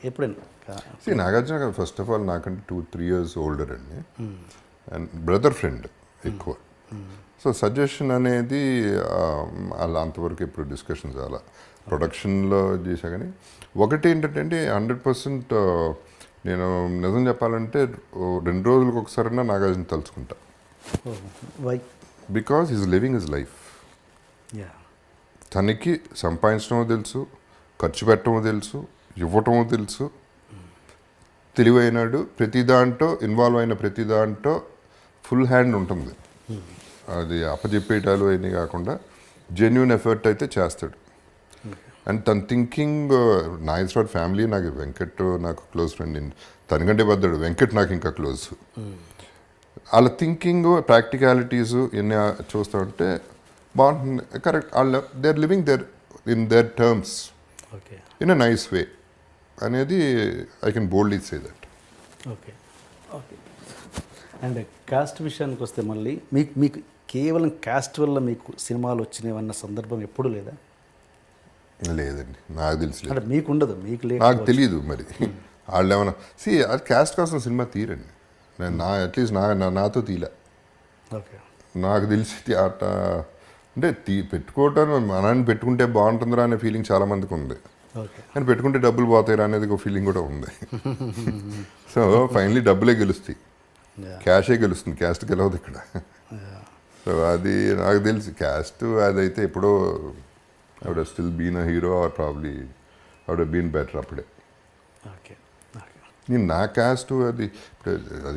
ఎప్పుడైనా Nagarjuna first of all నాకంటే 2-3 years older అండి, అండ్ బ్రదర్ ఫ్రెండ్ ఎక్కువ. సో సజెషన్ అనేది అలా అంతవరకు ఎప్పుడు డిస్కషన్స్ అలా ప్రొడక్షన్లో చేశా. కానీ ఒకటి ఏంటంటే 100% నేను నిజం చెప్పాలంటే 2 రోజులకు ఒకసారైనా నాగార్జున తలుచుకుంటా. Because is living his life. తనకి సంపాదించడమో తెలుసు, ఖర్చు పెట్టడమో తెలుసు, ఇవ్వటమో తెలుసు, తెలివైనాడు. ప్రతి దాంట్లో ఇన్వాల్వ్ అయిన ప్రతి దాంట్లో ఫుల్ హ్యాండ్ ఉంటుంది. అది అప్పచెప్పేటాలు అయినా కాకుండా జెన్యున్ ఎఫర్ట్ అయితే చేస్తాడు. అండ్ తన థింకింగ్ నాగేశ్వర ఫ్యామిలీ, నాకు వెంకట్ నాకు క్లోజ్ ఫ్రెండ్, తనకంటే పెద్దడు వెంకట్ నాకు ఇంకా క్లోజ్. వాళ్ళ థింకింగ్ ప్రాక్టికాలిటీస్ ఎన్ని చూస్తూ ఉంటే బాగుంటుంది. కరెక్ట్, వాళ్ళు they are living there in their terms in a nice way అనేది I can boldly say that. Okay okay. And caste విషయానికి వస్తే మళ్ళీ మీకు కేవలం కాస్ట్ వల్ల మీకు సినిమాలు వచ్చినాయన్న సందర్భం ఎప్పుడు లేదా? లేదండి, నాకు తెలిసి అంటే మీకు ఉండదు, మీకు లేదు, నాకు తెలియదు. మరి వాళ్ళు ఏమైనా అది క్యాస్ట్ కోసం సినిమా తీరండి. నేను అట్లీస్ట్ నాతో తీలే. ఓకే, నాకు తెలిసి అట అంటే పెట్టుకోవటం మనని పెట్టుకుంటే బాగుంటుందిరా అనే ఫీలింగ్ చాలామందికి ఉంది. కానీ పెట్టుకుంటే డబ్బులు పోతాయిరా అనేది ఒక ఫీలింగ్ కూడా ఉంది. సో ఫైనలీ డబ్బులే గెలుస్తాయి, క్యాషే గెలుస్తుంది, క్యాస్ట్ గెలవదు ఇక్కడ. సో అది నాకు తెలిసి క్యాస్ట్ అదైతే ఎప్పుడో I would still been a hero or probably I would been better అప్పుడే. నేను నా క్యాస్ట్ అది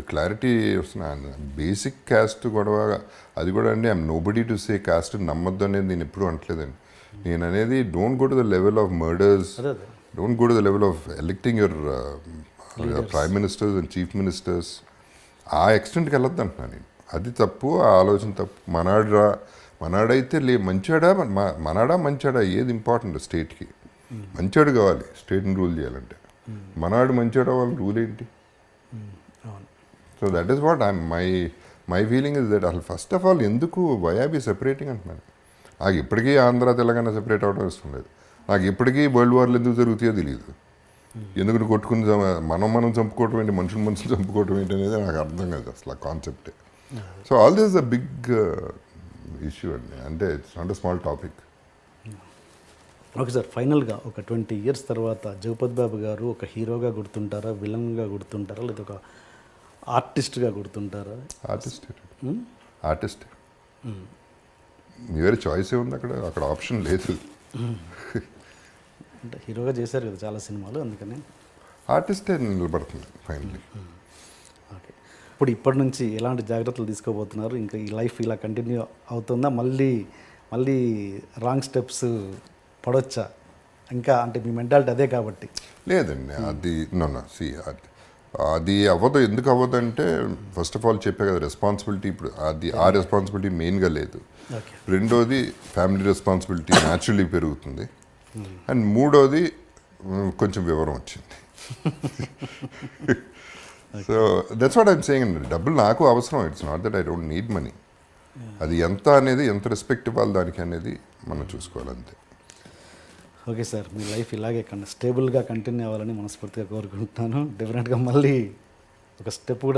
క్లారిటీ వస్తున్నా. బేసిక్ క్యాస్ట్ గొడవ అది కూడా అండి. I'm nobody to say caste నమ్మద్దు అనేది నేను ఎప్పుడూ అంటలేదండి. నేను అనేది don't go to the level of murders, don't go to the level of electing your prime ministers and chief ministers. ఆ ఎక్స్టెంట్కి వెళ్ళొద్దు అంటున్నాను నేను. అది తప్పు, ఆ ఆలోచన తప్పు. మనాడైతే మంచాడా మంచాడా ఏది ఇంపార్టెంట్ స్టేట్కి? మంచాడు కావాలి స్టేట్ని రూల్ చేయాలంటే. మనాడు మంచాడా వాళ్ళ రూల్ ఏంటి? So that is what my feeling is that అసలు ఫస్ట్ ఆఫ్ ఆల్ ఎందుకు వై ఆర్ బి సెపరేటింగ్ అంటున్నాను. నాకు ఇప్పటికీ ఆంధ్ర తెలంగాణ సెపరేట్ అవ్వడం ఇష్టం లేదు. నాకు ఇప్పటికీ వరల్డ్ వార్లు ఎందుకు జరుగుతాయో తెలియదు. ఎందుకు కొట్టుకుని మనం చంపుకోవటం ఏంటి, మనుషులు చంపుకోవటం ఏంటి అనేది నాకు అర్థం కాదు అసలు ఆ కాన్సెప్టే. So all this a big issue అండి. అంటే it's not a small topic. Okay sir, ఫైనల్గా ఒక 20 years తర్వాత జగపతి బాబు గారు ఒక హీరోగా గుర్తుంటారా, విలన్గా గుర్తుంటారా, లేదా ఒక ఆర్టిస్ట్గా గుర్తుంటారా? ఆర్టిస్ట్ వేరే చాయిస్ ఉంది అక్కడ ఆప్షన్ లేదు. అంటే హీరోగా చేశారు కదా చాలా సినిమాలు, అందుకని ఆర్టిస్టే నిలబడుతుంది ఫైనల్లీ. ఓకే, ఇప్పటి నుంచి ఎలాంటి జాగ్రత్తలు తీసుకోబోతున్నారు? ఇంకా ఈ లైఫ్ ఇలా కంటిన్యూ అవుతుందా? మళ్ళీ రాంగ్ స్టెప్స్ పడవచ్చా? ఇంకా అంటే మీ మెంటాలిటీ అదే కాబట్టి. లేదండి, అది అది అవ్వదు. ఎందుకు అవ్వదు అంటే ఫస్ట్ ఆఫ్ ఆల్ చెప్పే కదా రెస్పాన్సిబిలిటీ. ఇప్పుడు ఆ రెస్పాన్సిబిలిటీ మెయిన్గా లేదు. రెండోది ఫ్యామిలీ రెస్పాన్సిబిలిటీ న్యాచురల్లీ పెరుగుతుంది. అండ్ మూడోది కొంచెం వివరం వచ్చింది. So that's what I'm saying అండి. డబ్బులు నాకు అవసరం, it's not that I don't need money. అది ఎంత అనేది, ఎంత రెస్పెక్ట్ ఇవ్వాలి దానికి అనేది మనం చూసుకోవాలంతే. ఓకే సార్, మీ లైఫ్ ఇలాగే స్టేబుల్గా కంటిన్యూ అవ్వాలని మనస్ఫూర్తిగా కోరుకుంటున్నాను. డెఫినెట్గా మళ్ళీ ఒక స్టెప్ కూడా